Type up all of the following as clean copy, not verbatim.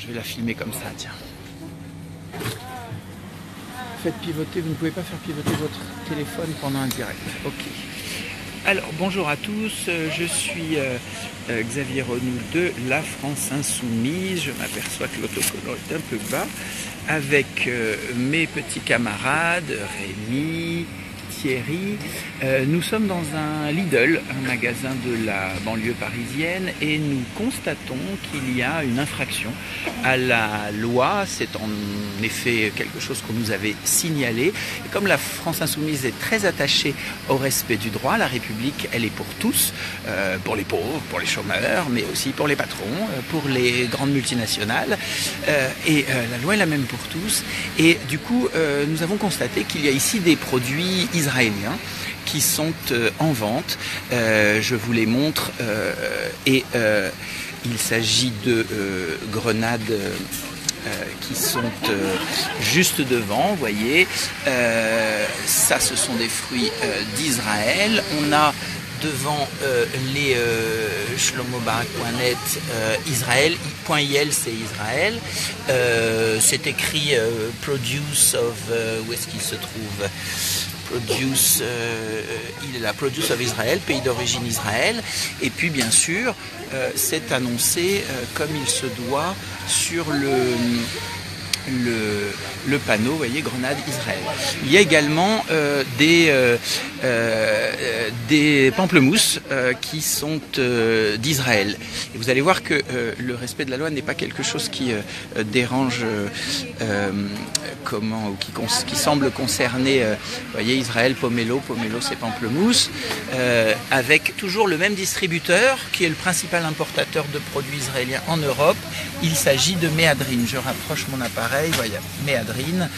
je vais la filmer comme ça, tiens. Faites pivoter, vous ne pouvez pas faire pivoter votre téléphone pendant un direct. Ok. Alors, bonjour à tous, je suis Xavier Renoul de La France Insoumise. Je m'aperçois que l'autocollant est un peu bas. Avec mes petits camarades, Rémi, Thierry. Nous sommes dans un Lidl, un magasin de la banlieue parisienne, et nous constatons qu'il y a une infraction à la loi. C'est en effet quelque chose qu'on nous avait signalé. Et comme la France Insoumise est très attachée au respect du droit, la République, elle est pour tous, pour les pauvres, pour les chômeurs, mais aussi pour les patrons, pour les grandes multinationales. La loi est la même pour tous. Et du coup, nous avons constaté qu'il y a ici des produits israéliens qui sont en vente. Je vous les montre. Il s'agit de grenades qui sont juste devant, vous voyez. Ça, ce sont des fruits d'Israël. On a devant les shlomobarak.net Israël, .il c'est Israël. C'est écrit Produce of... où est-ce qu'il se trouve? Produce, il est là, Produce of Israel, pays d'origine Israël. Et puis bien sûr, c'est annoncé comme il se doit sur le panneau, vous voyez, grenade Israël. Il y a également des pamplemousses qui sont d'Israël. Et vous allez voir que le respect de la loi n'est pas quelque chose qui dérange, qui semble concerner, vous voyez, Israël, Pomelo c'est pamplemousse, avec toujours le même distributeur qui est le principal importateur de produits israéliens en Europe. Il s'agit de Méadrine. Je rapproche mon appareil, voilà, Méadrine,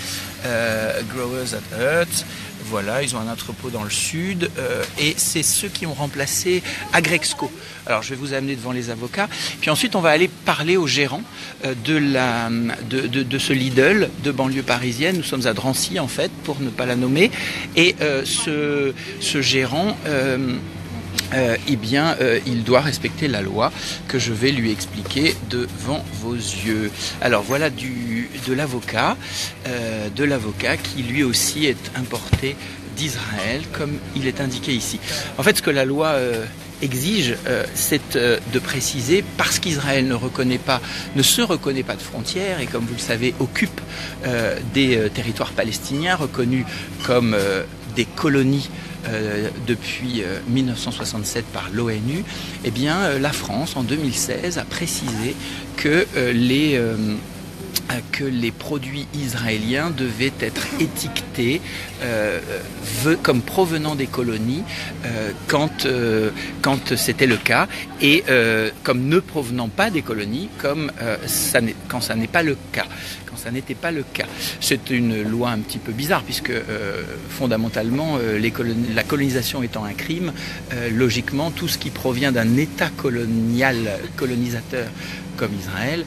Growers at Earth. Voilà, ils ont un entrepôt dans le sud et c'est ceux qui ont remplacé Agrexco. Alors je vais vous amener devant les avocats, puis ensuite on va aller parler au gérant de ce Lidl de banlieue parisienne. Nous sommes à Drancy en fait, pour ne pas la nommer, et ce gérant... il doit respecter la loi que je vais lui expliquer devant vos yeux. Alors voilà de l'avocat qui lui aussi est importé d'Israël, comme il est indiqué ici. En fait, ce que la loi exige, c'est de préciser, parce qu'Israël ne se reconnaît pas de frontières et, comme vous le savez, occupe des territoires palestiniens reconnus comme des colonies depuis 1967 par l'ONU, eh bien la France en 2016 a précisé que les produits israéliens devaient être étiquetés comme provenant des colonies quand c'était le cas, et comme ne provenant pas des colonies quand ça n'est pas le cas. Ça n'était pas le cas. C'est une loi un petit peu bizarre puisque fondamentalement la colonisation étant un crime, logiquement tout ce qui provient d'un État colonisateur comme Israël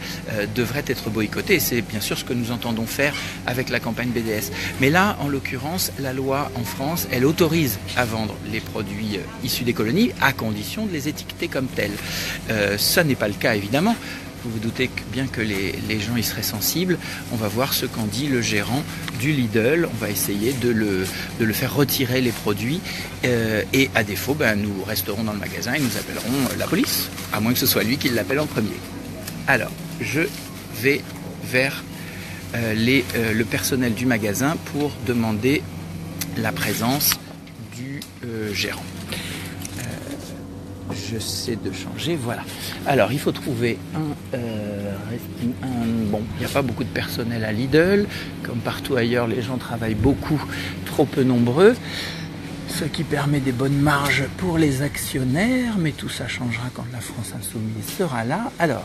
devrait être boycotté. C'est bien sûr ce que nous entendons faire avec la campagne BDS. Mais là, en l'occurrence, la loi en France, elle autorise à vendre les produits issus des colonies à condition de les étiqueter comme tels. Ça n'est pas le cas évidemment. Vous vous doutez bien que les gens y seraient sensibles. On va voir ce qu'en dit le gérant du Lidl. On va essayer de le faire retirer les produits. Et à défaut, nous resterons dans le magasin et nous appellerons la police. À moins que ce soit lui qui l'appelle en premier. Alors, je vais vers le personnel du magasin pour demander la présence du gérant. J'essaie de changer, voilà. Alors, il faut trouver bon, il n'y a pas beaucoup de personnel à Lidl. Comme partout ailleurs, les gens travaillent beaucoup, trop peu nombreux. Ce qui permet des bonnes marges pour les actionnaires, mais tout ça changera quand la France Insoumise sera là. Alors,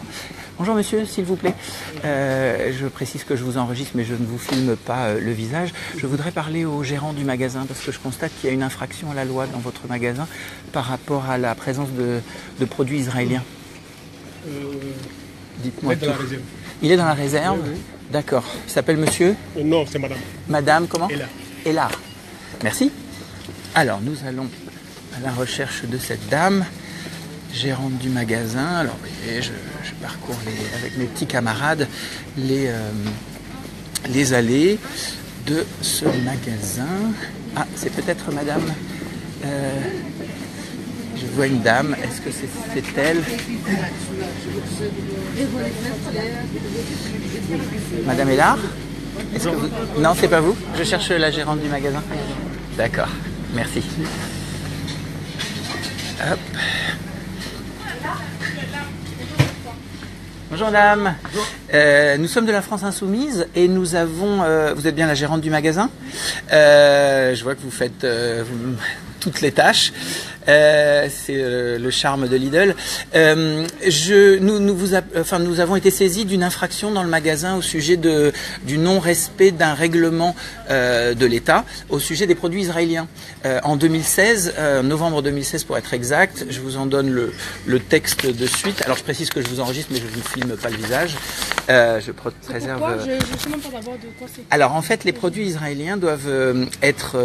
bonjour monsieur, s'il vous plaît. Je précise que je vous enregistre, mais je ne vous filme pas le visage. Je voudrais parler au gérant du magasin, parce que je constate qu'il y a une infraction à la loi dans votre magasin par rapport à la présence de produits israéliens. Dites-moi tout. Il est dans la réserve. Oui, oui. D'accord. Il s'appelle monsieur? Non, c'est madame. Madame, comment? Ella. Merci. Alors, nous allons à la recherche de cette dame. gérante du magasin. Alors vous voyez, je parcours avec mes petits camarades les allées de ce magasin. Ah, c'est peut-être madame. Je vois une dame. Est-ce que c'est elle? Madame Hélard? Non, c'est pas vous? Je cherche la gérante du magasin. D'accord, merci. Hop. Bonjour madame. Nous sommes de la France Insoumise et nous avons... vous êtes bien la gérante du magasin? Je vois que vous faites toutes les tâches. C'est le charme de Lidl. Nous avons été saisis d'une infraction dans le magasin au sujet du non-respect d'un règlement de l'État au sujet des produits israéliens. En 2016, novembre 2016 pour être exact, je vous en donne le texte de suite. Alors je précise que je vous enregistre mais je ne vous filme pas le visage. Je préserve... Pourquoi je ne sais même pas d'abord de quoi c'est. Alors en fait les produits israéliens doivent être...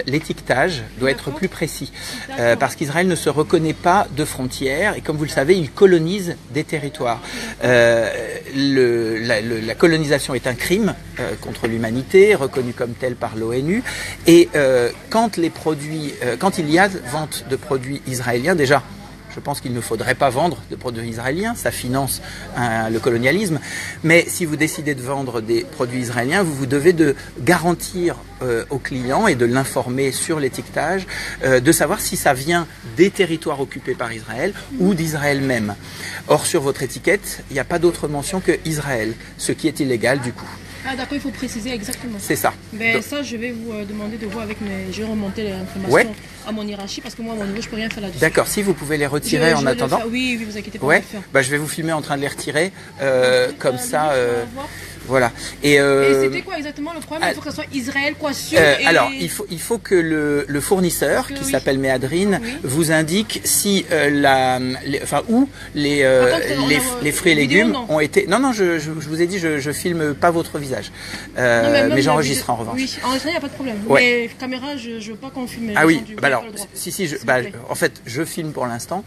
l'étiquetage doit être plus précis. Parce qu'Israël ne se reconnaît pas de frontières et comme vous le savez, il colonise des territoires. La colonisation est un crime contre l'humanité, reconnu comme tel par l'ONU. Et quand il y a vente de produits israéliens, déjà, je pense qu'il ne faudrait pas vendre de produits israéliens, ça finance le colonialisme. Mais si vous décidez de vendre des produits israéliens, vous devez de garantir aux clients et de l'informer sur l'étiquetage, de savoir si ça vient des territoires occupés par Israël ou d'Israël même. Or, sur votre étiquette, il n'y a pas d'autre mention que Israël, ce qui est illégal du coup. Ah d'accord, il faut préciser exactement. C'est ça. Mais donc, ça, je vais vous demander de voir avec mes... Je vais remonter les informations à mon hiérarchie parce que moi, à mon niveau, je ne peux rien faire là-dessus. D'accord, si vous pouvez les retirer en attendant. Oui, vous inquiétez pas. Ouais. Je vais vous filmer en train de les retirer, comme ça. Voilà. Et c'était quoi exactement le problème? Il faut que ce soit Israël quoi sûr. Alors, il faut que le fournisseur, qui s'appelle Méadrine, vous indique si où les fruits et légumes ont été... Non, je vous ai dit, je filme pas votre visage. Mais j'enregistre en revanche. Oui, enregistrer, il n'y a pas de problème. Ouais. Mais caméra, je veux pas qu'on filme. Ah oui, alors, en fait, je filme pour l'instant,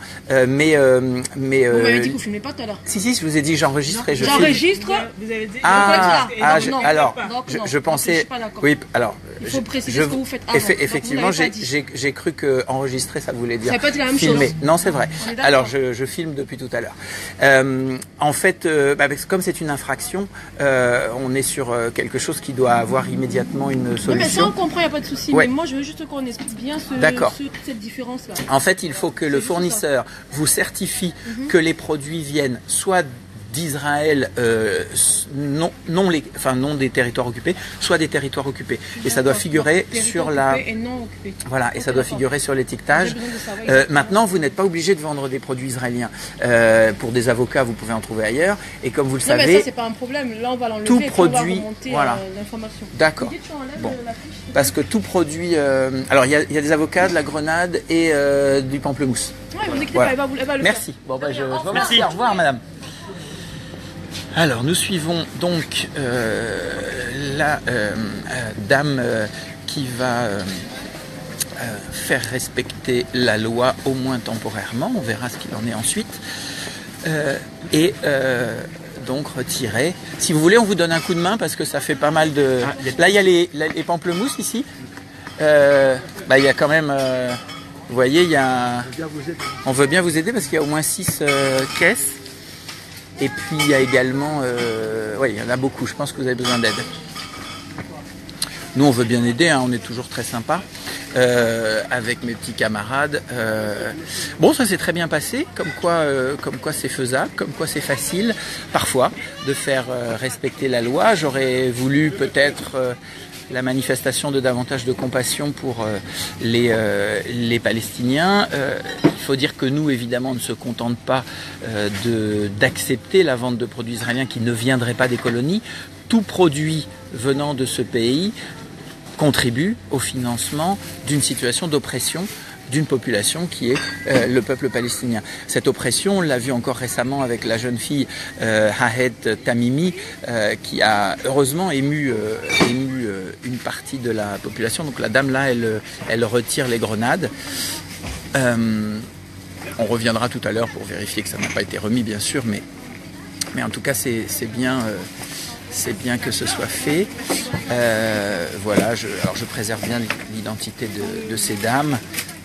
mais... Vous m'avez dit que vous filmez pas tout à l'heure. Si, je vous ai dit j'enregistre et je filme. J'enregistre. Vous avez dit... je pensais... Oui, alors... Il faut préciser ce que vous faites avant. Effectivement, j'ai cru que enregistrer, ça voulait dire ça peut être la même filmer. Chose. Non, c'est vrai. Alors, je filme depuis tout à l'heure. En fait, comme c'est une infraction, on est sur quelque chose qui doit avoir immédiatement une solution. Non, mais ça, on comprend, il n'y a pas de souci. Ouais. Mais moi, je veux juste qu'on explique bien cette différence-là. En fait, il faut que le fournisseur vous certifie que les produits viennent soit d'Israël, non des territoires occupés, soit des territoires occupés. Et ça doit figurer sur la... Voilà, et ça doit figurer sur l'étiquetage. Maintenant, vous n'êtes pas obligé de vendre des produits israéliens. Pour des avocats, vous pouvez en trouver ailleurs. Et comme vous le savez... Non, mais ça, c'est pas un problème. Là, on va l'enlever. Tout produit... Voilà. L'information. D'accord. Bon. Parce que tout produit... alors, il y a des avocats, de la grenade et du pamplemousse. Oui, vous inquiétez pas, elle va le Merci. faire. Bon, je vous remercie. Au revoir, madame. Alors, nous suivons donc la dame qui va faire respecter la loi, au moins temporairement. On verra ce qu'il en est ensuite. Donc retirer. Si vous voulez, on vous donne un coup de main parce que ça fait pas mal de... Là, il y a les pamplemousses ici. Il y a quand même... vous voyez, il y a... On veut bien vous aider parce qu'il y a au moins 6 caisses. Et puis il y a également, il y en a beaucoup, je pense que vous avez besoin d'aide. Nous on veut bien aider, on est toujours très sympa avec mes petits camarades. Bon, ça s'est très bien passé, comme quoi c'est faisable, comme quoi c'est facile parfois de faire respecter la loi. J'aurais voulu peut-être la manifestation de davantage de compassion pour les Palestiniens. Il faut dire que nous, évidemment, ne se contente pas d'accepter la vente de produits israéliens qui ne viendraient pas des colonies. Tout produit venant de ce pays contribue au financement d'une situation d'oppression d'une population qui est le peuple palestinien. Cette oppression, on l'a vu encore récemment avec la jeune fille Hahed Tamimi, qui a heureusement ému une partie de la population. Donc la dame là, elle retire les grenades. On reviendra tout à l'heure pour vérifier que ça n'a pas été remis, bien sûr, mais en tout cas, c'est bien que ce soit fait. Voilà, alors je préserve bien l'identité de ces dames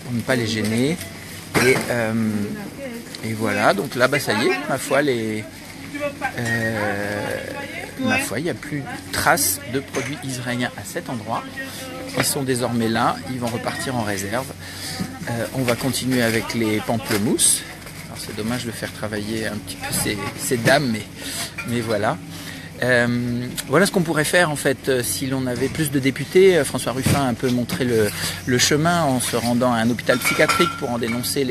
pour ne pas les gêner. Et voilà, donc là, ça y est, ma foi, il n'y a plus de traces de produits israéliens à cet endroit. Ils sont désormais là, ils vont repartir en réserve. On va continuer avec les pamplemousses. Alors c'est dommage de faire travailler un petit peu ces dames, mais voilà. Voilà ce qu'on pourrait faire en fait si l'on avait plus de députés. François Ruffin a un peu montré le chemin en se rendant à un hôpital psychiatrique pour en dénoncer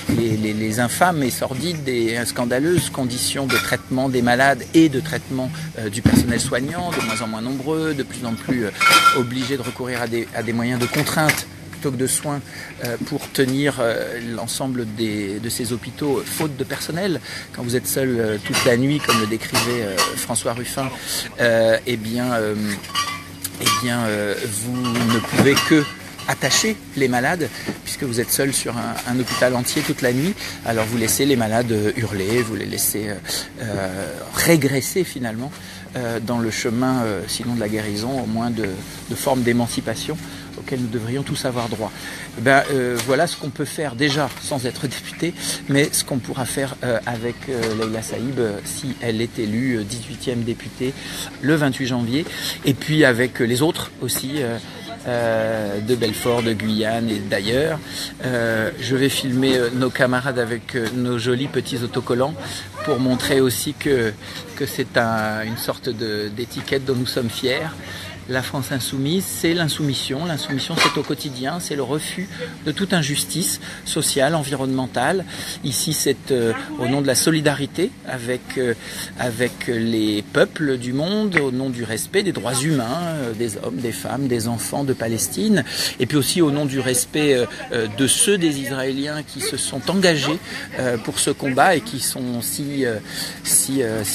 les infâmes et sordides et scandaleuses conditions de traitement des malades et de traitement du personnel soignant, de moins en moins nombreux, de plus en plus obligés de recourir à des moyens de contrainte plutôt que de soins pour tenir l'ensemble de ces hôpitaux faute de personnel. Quand vous êtes seul toute la nuit, comme le décrivait François Ruffin, vous ne pouvez que attacher les malades, puisque vous êtes seul sur un hôpital entier toute la nuit. Alors vous laissez les malades hurler, vous les laissez régresser finalement dans le chemin, sinon de la guérison, au moins de formes d'émancipation auxquelles nous devrions tous avoir droit. Voilà ce qu'on peut faire déjà sans être député, mais ce qu'on pourra faire avec Leïla Saïb si elle est élue 18e députée le 28 janvier, et puis avec les autres aussi de Belfort, de Guyane et d'ailleurs. Je vais filmer nos camarades avec nos jolis petits autocollants pour montrer aussi que c'est une sorte d'étiquette dont nous sommes fiers. La France insoumise, c'est l'insoumission. L'insoumission, c'est au quotidien, c'est le refus de toute injustice sociale, environnementale. Ici, c'est au nom de la solidarité avec les peuples du monde, au nom du respect des droits humains, des hommes, des femmes, des enfants de Palestine, et puis aussi au nom du respect de ceux des Israéliens qui se sont engagés pour ce combat et qui sont si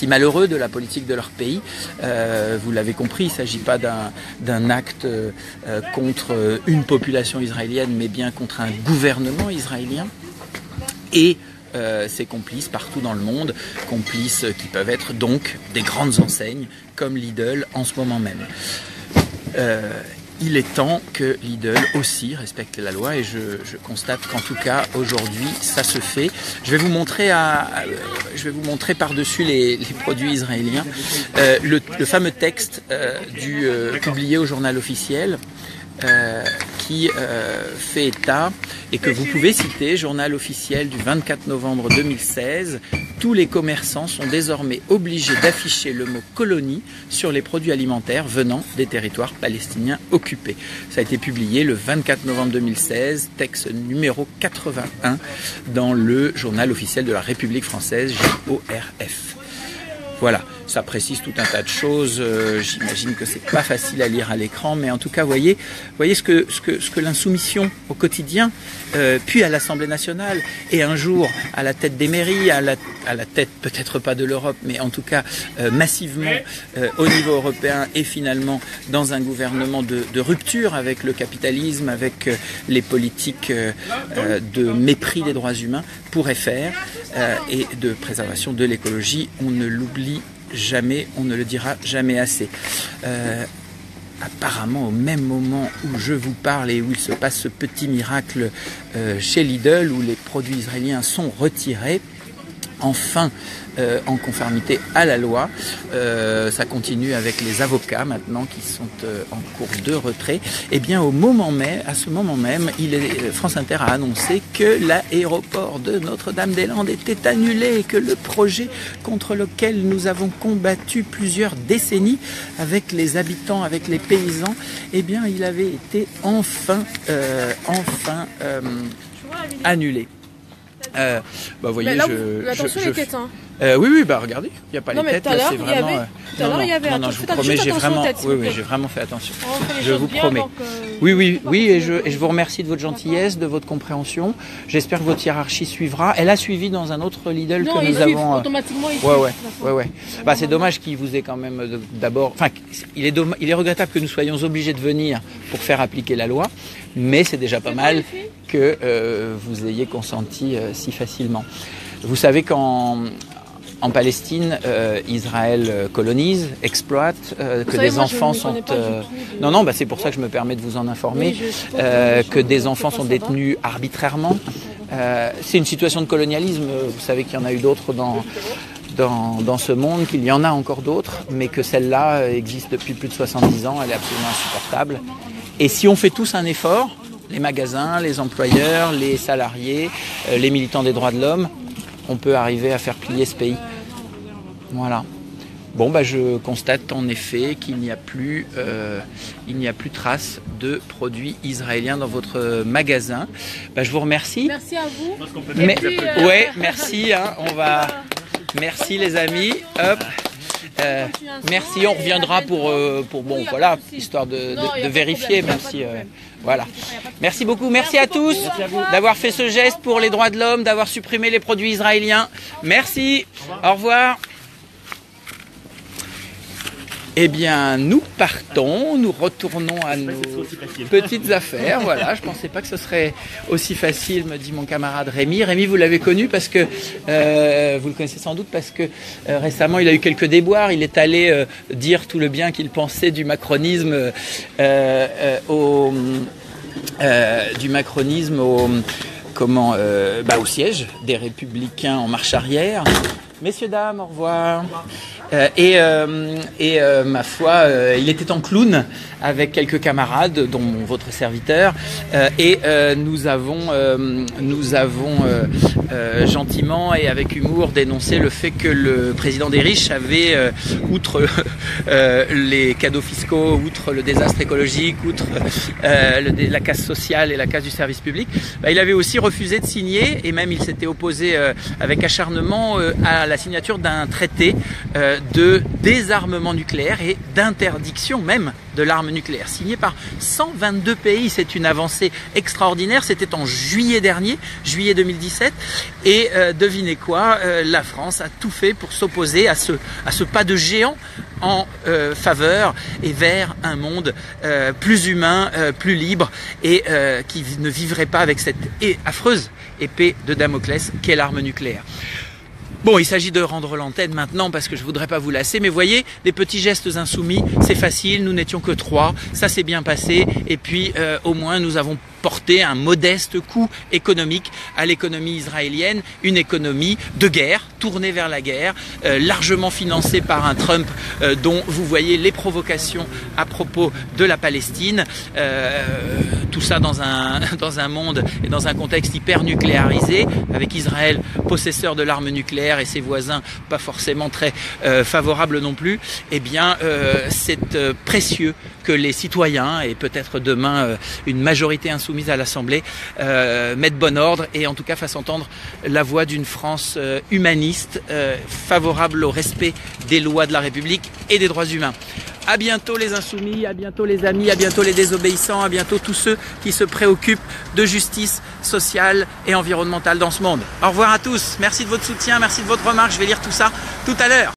malheureux de la politique de leur pays. Vous l'avez compris, il ne s'agit pas d'un acte contre une population israélienne, mais bien contre un gouvernement israélien et ses complices partout dans le monde, complices qui peuvent être donc des grandes enseignes comme Lidl en ce moment même. Il est temps que Lidl aussi respecte la loi et je constate qu'en tout cas aujourd'hui ça se fait. Je vais vous montrer par-dessus les produits israéliens le fameux texte publié au journal officiel qui fait état et que vous pouvez citer, journal officiel du 24 novembre 2016. Tous les commerçants sont désormais obligés d'afficher le mot colonie sur les produits alimentaires venant des territoires palestiniens occupés. Ça a été publié le 24 novembre 2016, texte numéro 81 dans le journal officiel de la République française, JORF. Voilà, ça précise tout un tas de choses. J'imagine que c'est pas facile à lire à l'écran, mais en tout cas, voyez ce que l'insoumission au quotidien, puis à l'Assemblée nationale, et un jour à la tête des mairies, à la tête peut-être pas de l'Europe, mais en tout cas massivement au niveau européen, et finalement dans un gouvernement de rupture avec le capitalisme, avec les politiques de mépris des droits humains, pourrait faire, et de préservation de l'écologie. On ne l'oublie jamais, on ne le dira jamais assez. Apparemment, au même moment où je vous parle et où il se passe ce petit miracle chez Lidl, où les produits israéliens sont retirés, enfin en conformité à la loi. Ça continue avec les avocats maintenant qui sont en cours de retrait. Et bien à ce moment même, France Inter a annoncé que l'aéroport de Notre-Dame-des-Landes était annulé et que le projet contre lequel nous avons combattu plusieurs décennies avec les habitants, avec les paysans, eh bien il avait été enfin annulé. Voyez, là, attention les quêtes, hein. Oui, bah regardez, il n'y a pas Non, les mais têtes, tout à là l'heure, c'est il y vraiment... avait- tout à l'heure, il y avait- non, je vous faites promets, juste j'ai attention aux vraiment... têtes, s'il vous plaît. j'ai vraiment fait attention. On fait les Je choses vous bien, promets. donc, Oui, et je vous remercie de votre gentillesse, de votre compréhension. J'espère que votre hiérarchie suivra. Elle a suivi dans un autre Lidl Non, que ils nous suivent, avons... automatiquement, ils suivent. de toute façon. Ouais. Bah, c'est dommage qu'il vous ait quand même d'abord... Enfin, il est regrettable que nous soyons obligés de venir pour faire appliquer la loi, mais c'est déjà pas mal que vous ayez consenti si facilement. Vous savez qu'en Palestine, Israël colonise, exploite, que des enfants sont... Non, bah, c'est pour ça que je me permets de vous en informer, que des enfants sont détenus arbitrairement. C'est une situation de colonialisme, vous savez qu'il y en a eu d'autres dans ce monde, qu'il y en a encore d'autres, mais que celle-là existe depuis plus de 70 ans, elle est absolument insupportable. Et si on fait tous un effort, les magasins, les employeurs, les salariés, les militants des droits de l'homme, on peut arriver à faire plier ce pays. Voilà. Bon, bah, je constate en effet qu'il n'y a plus trace de produits israéliens dans votre magasin. Bah, je vous remercie. Merci à vous. Ouais, merci. Merci les amis. Hop. Merci, on reviendra pour bon, voilà, histoire de vérifier, même si voilà. Merci beaucoup, merci à tous d'avoir fait ce geste pour les droits de l'homme, d'avoir supprimé les produits israéliens. Merci, au revoir. Eh bien, nous partons, nous retournons à nos petites affaires. Voilà, je ne pensais pas que ce serait aussi facile, me dit mon camarade Rémi. Rémi, vous l'avez connu parce que, vous le connaissez sans doute parce que récemment, il a eu quelques déboires. Il est allé dire tout le bien qu'il pensait du macronisme au siège des Républicains en marche arrière. Messieurs, dames, au revoir. Ma foi, il était en clown avec quelques camarades, dont votre serviteur, nous avons gentiment et avec humour dénoncé le fait que le président des riches avait, outre les cadeaux fiscaux, outre le désastre écologique, outre la casse sociale et la casse du service public, il avait aussi refusé de signer, et même il s'était opposé avec acharnement à la signature d'un traité de désarmement nucléaire et d'interdiction même de l'arme nucléaire, signé par 122 pays. C'est une avancée extraordinaire. C'était en juillet dernier, juillet 2017. Et devinez quoi, la France a tout fait pour s'opposer à ce pas de géant en faveur et vers un monde plus humain, plus libre et qui ne vivrait pas avec cette affreuse épée de Damoclès qu'est l'arme nucléaire. Bon, il s'agit de rendre l'antenne maintenant parce que je voudrais pas vous lasser, mais voyez, les petits gestes insoumis, c'est facile, nous n'étions que 3, ça s'est bien passé, et puis au moins nous avons porté un modeste coût économique à l'économie israélienne, une économie de guerre, tournée vers la guerre, largement financée par un Trump dont vous voyez les provocations à propos de la Palestine, tout ça dans un monde et dans un contexte hyper nucléarisé, avec Israël possesseur de l'arme nucléaire et ses voisins pas forcément très favorables non plus. Eh bien, c'est précieux que les citoyens, et peut-être demain une majorité insoumise à l'Assemblée, mettent bon ordre et en tout cas fassent entendre la voix d'une France humaniste, favorable au respect des lois de la République et des droits humains. À bientôt les insoumis, à bientôt les amis, à bientôt les désobéissants, à bientôt tous ceux qui se préoccupent de justice sociale et environnementale dans ce monde. Au revoir à tous, merci de votre soutien, merci de votre remarque, je vais lire tout ça tout à l'heure.